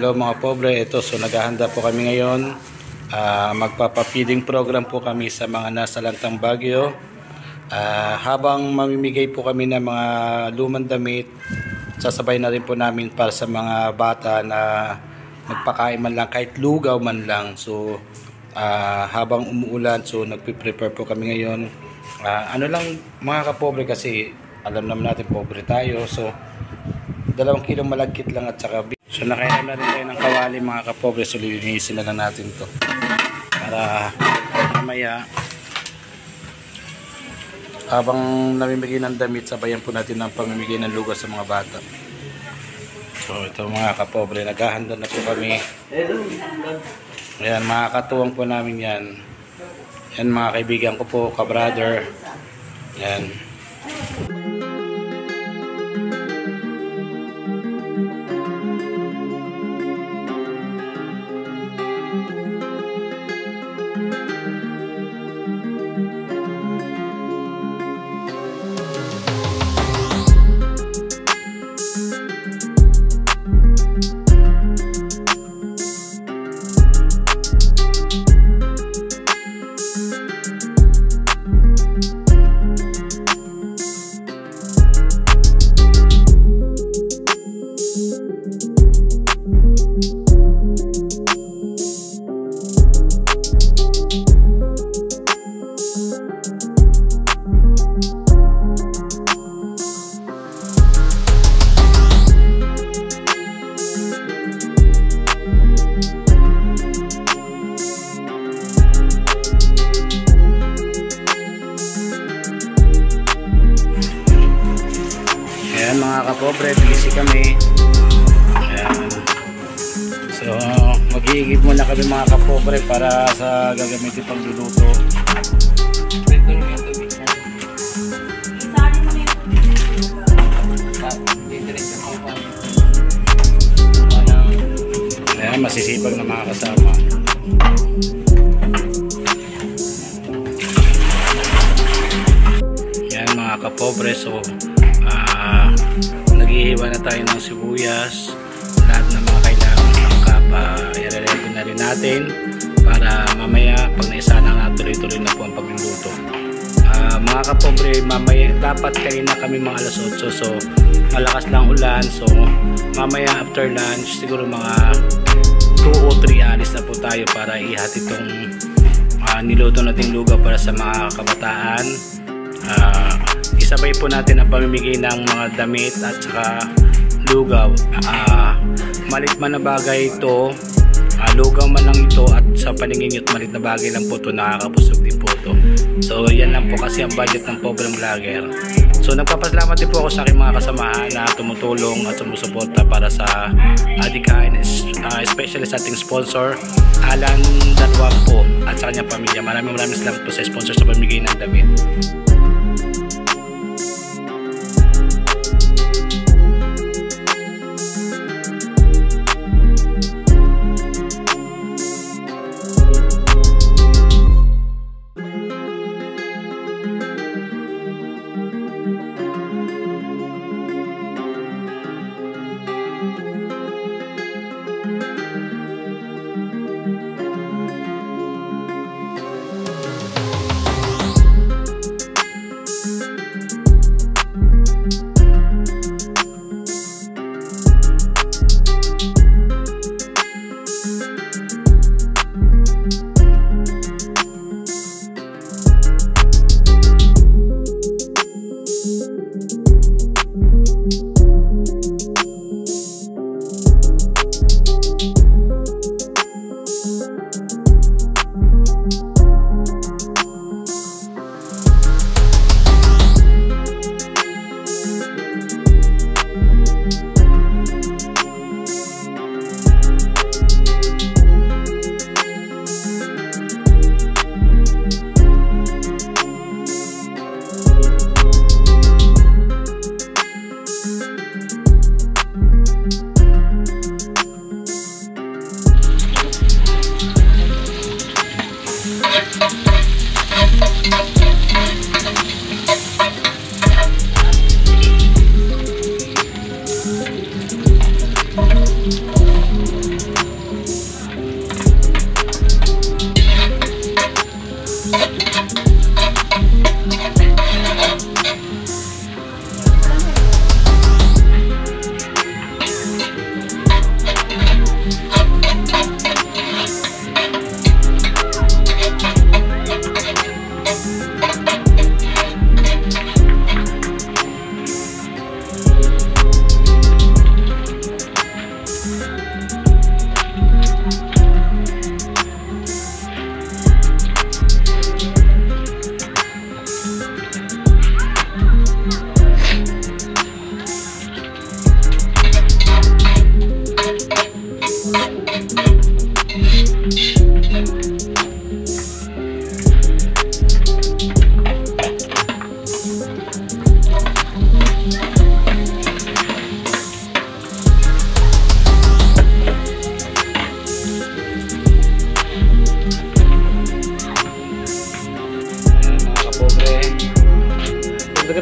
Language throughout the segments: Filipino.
Hello mga pobre, ito so naghahanda po kami ngayon. Magpapa-feeding program po kami sa mga nasa Lantang Baguio. Habang mamimigay po kami ng mga lumang damit, sasabay na rin po namin para sa mga bata na magpakain man lang, kahit lugaw man lang. So habang umuulan, so nagpe-prepare po kami ngayon. Ano lang mga kapobre, kasi alam naman natin pobre tayo. So 2 kilong malagkit lang at saka so nakainom na rin tayo ng kawali mga kapobre. So lilinisin na lang natin to para mamaya habang namimigay ng damit, sabayan po natin ng pamimigay ng lugaw sa mga bata. So ito mga kapobre, naghahanda na po kami. Ayan, mga katuwang po namin yan. Yan mga kaibigan ko po, ka-brother. Yan. Ayan mga kapobre, busy kami. Ayan. So mag-iigib muna kami mga kapobre para sa gagamitin pagluluto. Ayan, masisipag na mga kasama. Ayan mga kapobre, so naghihiwa na tayo ng sibuyas, lahat ng mga kailangan sangkap, i-ready na rin natin para mamaya pag naisana na tuloy-tuloy na po ang pagluluto. Mga kapobre, mamaya dapat kain na kami mga alas 8, so malakas lang ulan, so mamaya after lunch siguro mga 2 o 3 alis na po tayo para ihatid itong niluto nating lugaw para sa mga kabataan. Isabay po natin ang pamimigay ng mga damit at saka lugaw. Malit man na bagay ito, lugaw man lang ito, at sa paningin nyo malit na bagay lang po ito, nakakabusog din po ito. So yan lang po kasi ang budget ng pobreng vlogger. So nagpapasalamat din po ako sa aking mga kasamahan na tumutulong at sumusuporta para sa adikain, especially sa ating sponsor Alan Datwag po at sa kanyang pamilya. Maraming salamat po sa sponsor sa pamimigay ng damit.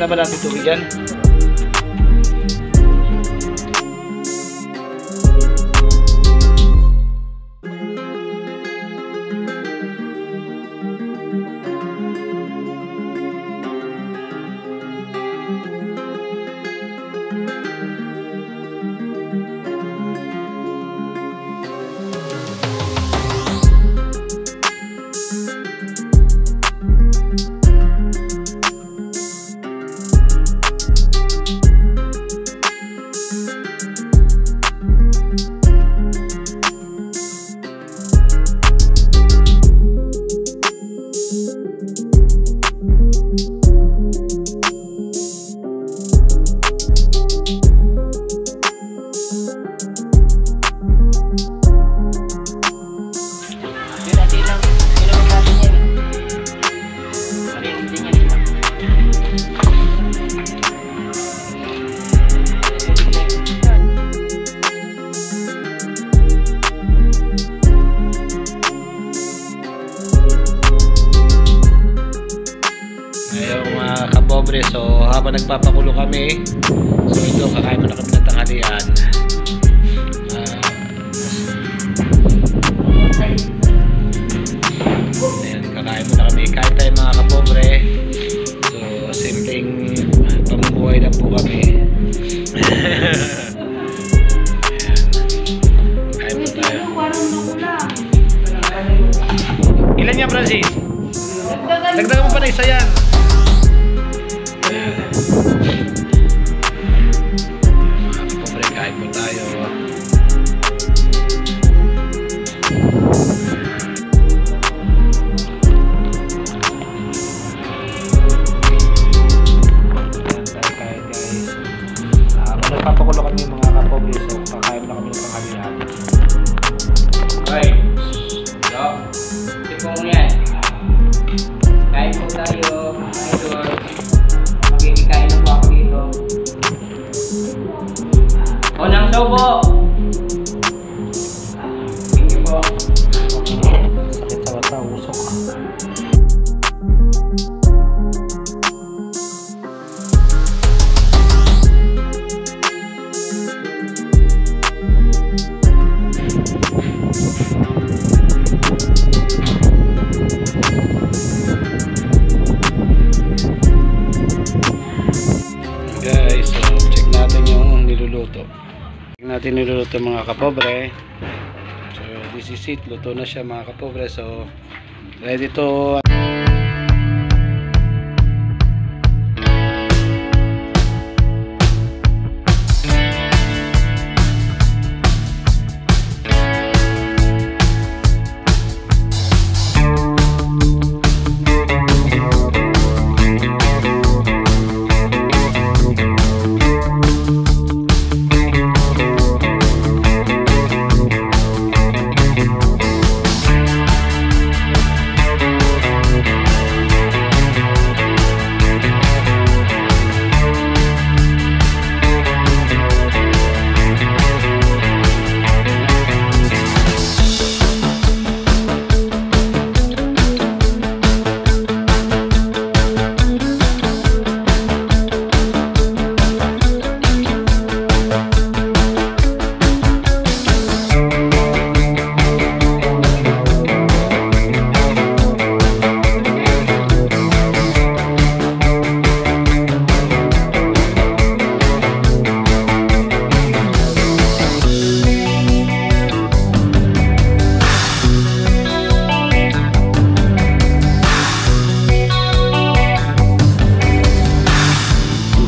ba natin tubig yan? Kapobre, so habang nagpapakulo kami, so ito, kakain muna kami ng tanghalian. Ayan, kakain muna kami, kahit tayo mga kapobre, so simpleng pamumuhay lang po kami. Ayan, kain po tayo. Ilan yan, Francis? Dagdagan mo pa na isa yan. Kain po tayo. Kain guys. Nagpapakulo kami mga kapobre, so kakain na kami ng tanghalian. Okay. So, tipo mo yan. Kain po tayo. Idol. Magkikikain na po ako dito. Unang sobo. Thank you po. Sakit sa mata, usok. Guys, so check natin yung niluluto. Natin niluluto mga kapobre. So this is it, luto na siya mga kapobre. So ready to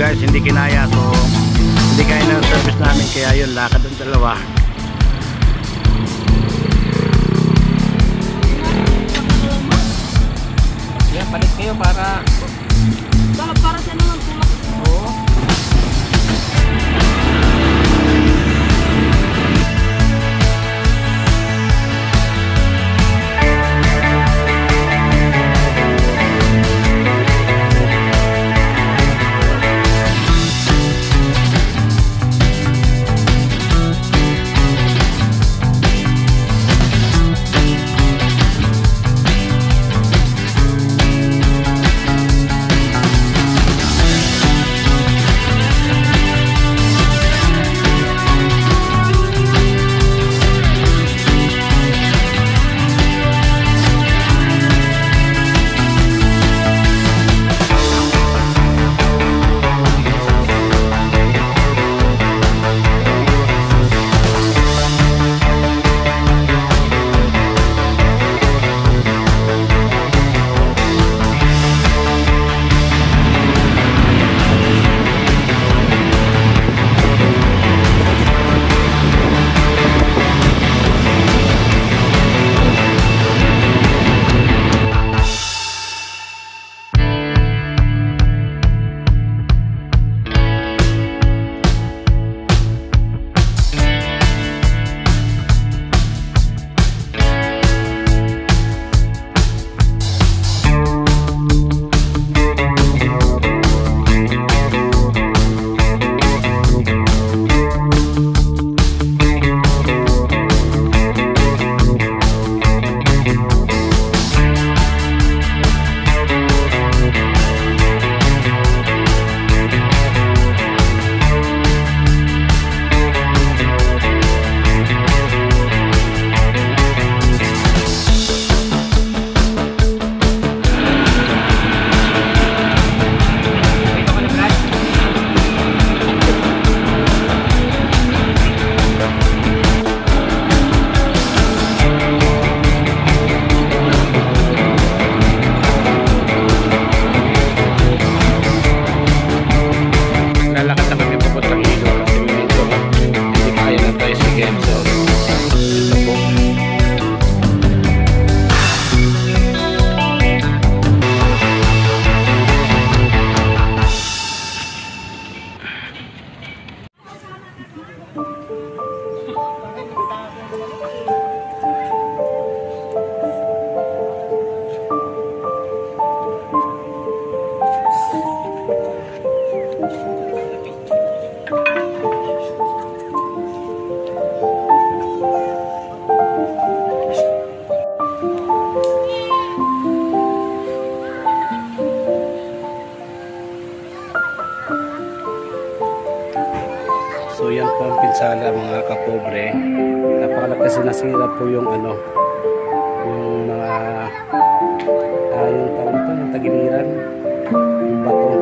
guys, hindi kinaya, so hindi kaya ng service namin, kaya yun, lakad ang dalawa. Yan, palit kayo para sa naman tulak. oo. kalsada mga kapobre. Napakalaki kasi nasira po yung ano, yung mga yung tawag ito, yung tagiliran, yung bato,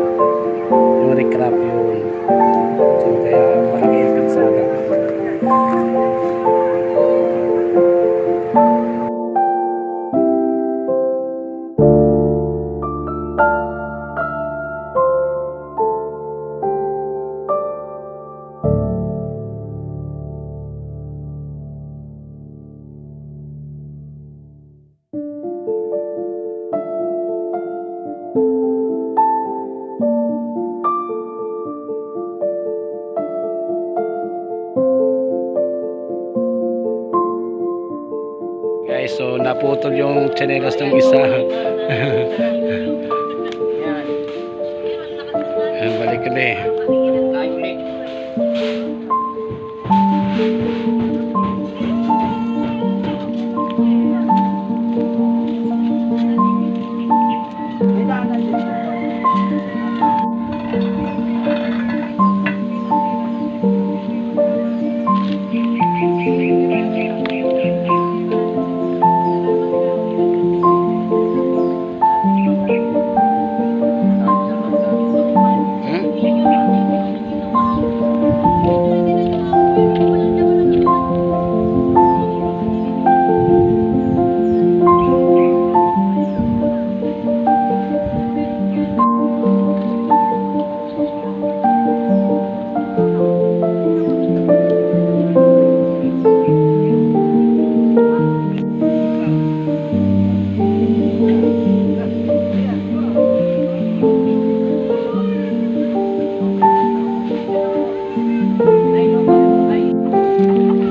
yung recrap yun. So kaya malaki yung kalsada. Guys, so naputol yung tsinelas ng isa. Ayan, balik ulit. Tayo ulit.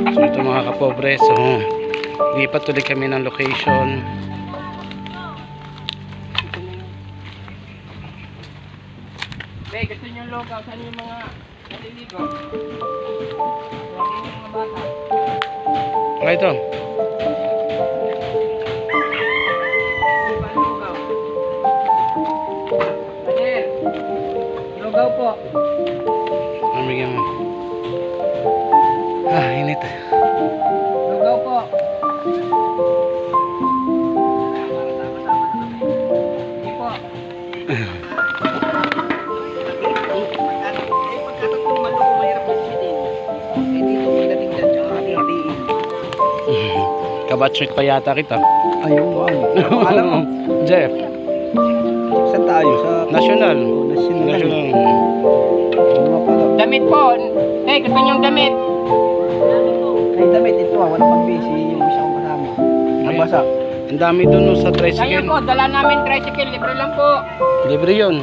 So ito mga kapobre, so lipat ulit kami ng location. Be, gusto niyo yung logaw? Saan yung mga naliligo? Saan yung mga bata? Okay ito. Ano ba ang logaw? Daniel, logaw po. Mamigyan mo. Ah, init. Logaw po. Hindi po. Kabatchmate pa yata kita. Ayun mo. Alam mo, Jeff. saan tayo? Sa National. national. National. Mga pala. Damit po. Eh, gusto niyo yung damit? Ay, damit ito wala pang busy yung isang kasama. Nabasa. Ang dami doon no, sa Ayun tricycle. po, dala namin tricycle. Libre lang po. Libre yun.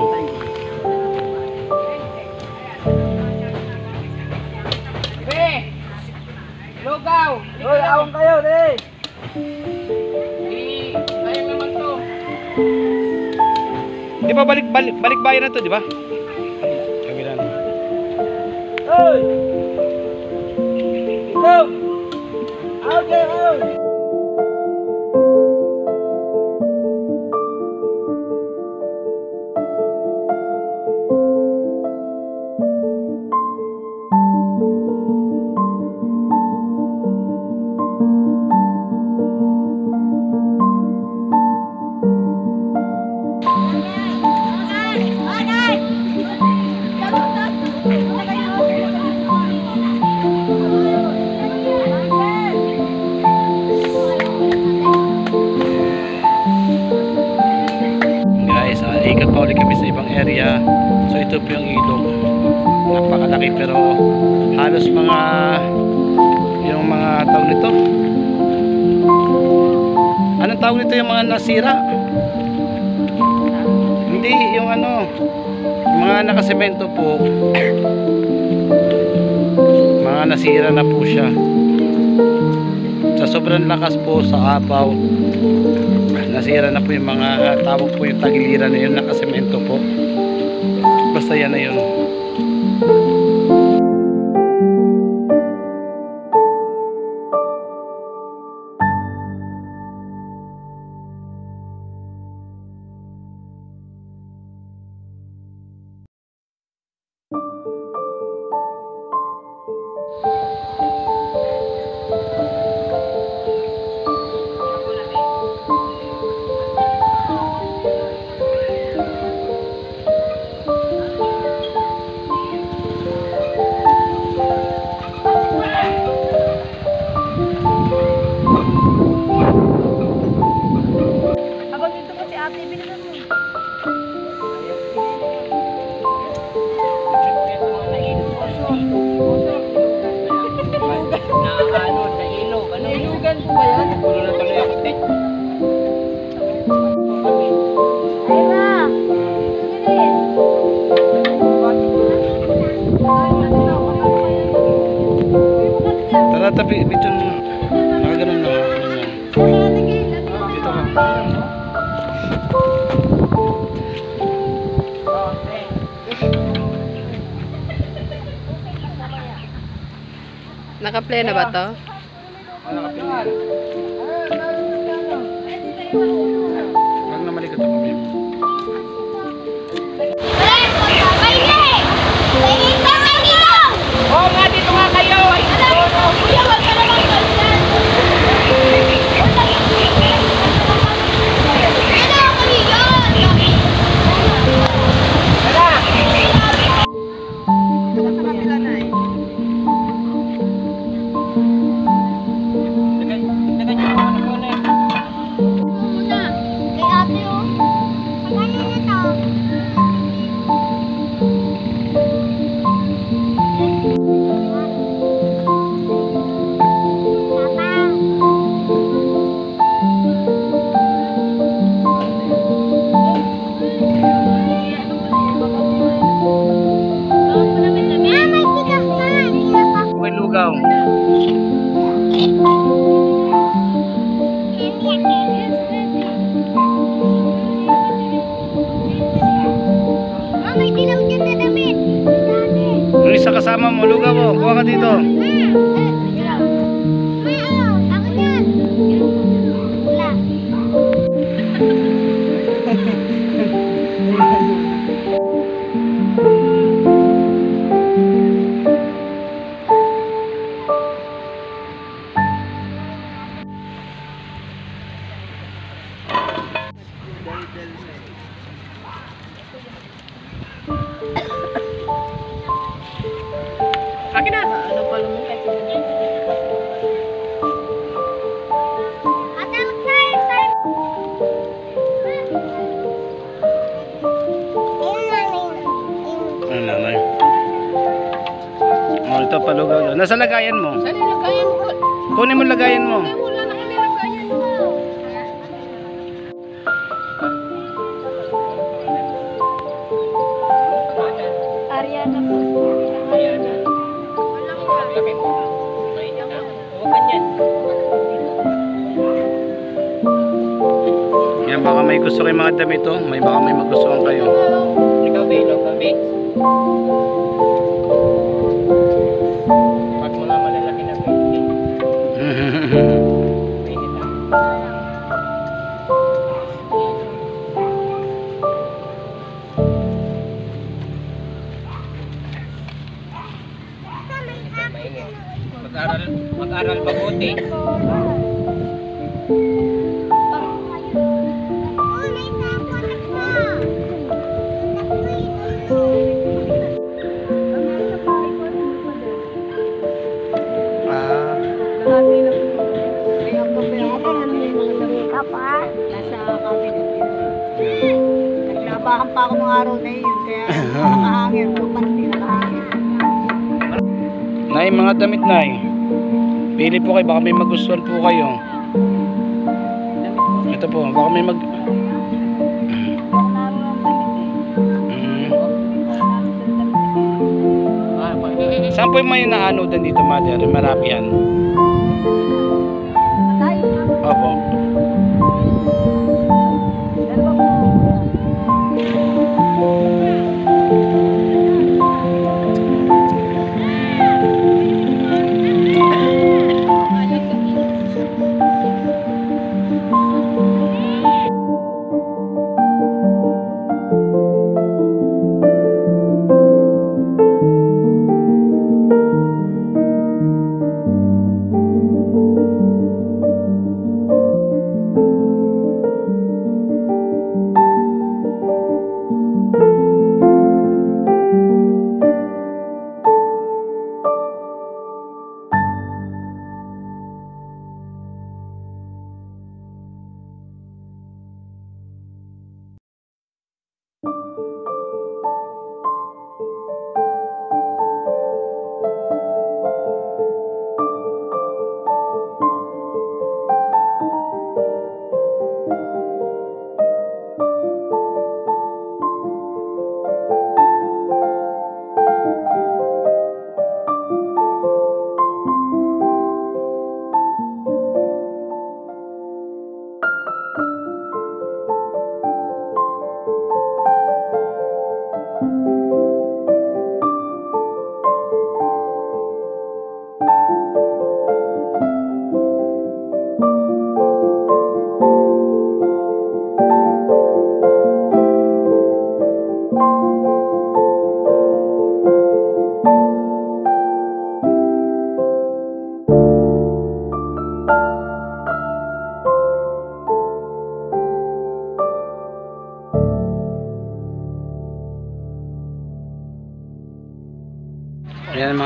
Be, logaw. Hoy, awang kayo, eh! Sayang naman to. Di ba balik bayan na to, di ba? Kabila na. Hoy! Ikaw! Out there, out! Guys, ikot pa ulit kami sa ibang area. So ito po yung ilog. Napakalaki pero halos mga yung mga tawag nito. Anong tawag nito yung mga nasira? Hindi, yung ano, mga nakasemento po. Mga nasira na po siya. Sa sobrang lakas po sa apaw, nasira na po yung mga tawag po yung tagiliran na yun, nakasemento po. Basta yan na yun. Dalagan po ba yan? Puno na tuloy ako, te. Ayra! Tara, tapi, dito na. Nakaganon na. Dito ka. Naka-play na ba to? Huwag na malikot ako. Oo nga, dito nga kayo. Ay, Dagan yung mga muna eh. Okay, lugaw. May dilaw dyan na damit. Dami. Yung isa kasama mo, lugaw mo. Kuha ka dito. May ako dyan. Wala. Akin na. Ano pa lumukay sila? Ate, mag-time, time. Ayun na, ayun. Ano nanay? Oh, ito pa lugaw. Nasa lagayan mo? Saan yung lagayan mo? Kunin mo lagayan mo. Ay, wala na kami lagayan mo. Ariana po. Ayan na. Laki mo. Mainit na. Huwag ganyan. Yan, baka may gusto kayo mga damit to. Baka may magustuhan kayo. Ikaw, be, ilog ka, be. Pag mo na malalaki na, be. Mainit na. Mainit. Mag-aral mabuti. Oh, may tapo, anak mo. Anak mo Ah, ka pa. Nasa cabinet yun. Naglabahan pa ako ng araw na yun, kaya nakahangin. Parang nakahangin. nay, mga damit nay. Pili po kayo, baka may magustuhan po kayo. Ito po, baka may mag... Saan po yung may naanodan dito, mother? Marami yan. Opo.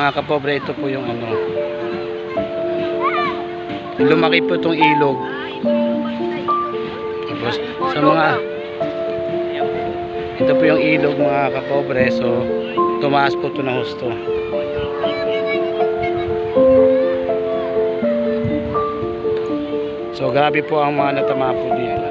mga kapobre, ito po yung ano. Lumaki po itong ilog. Tapos, sa mga ito po yung ilog mga kapobre. So, tumaas po ito ng husto. So, grabe po ang mga natama po dito.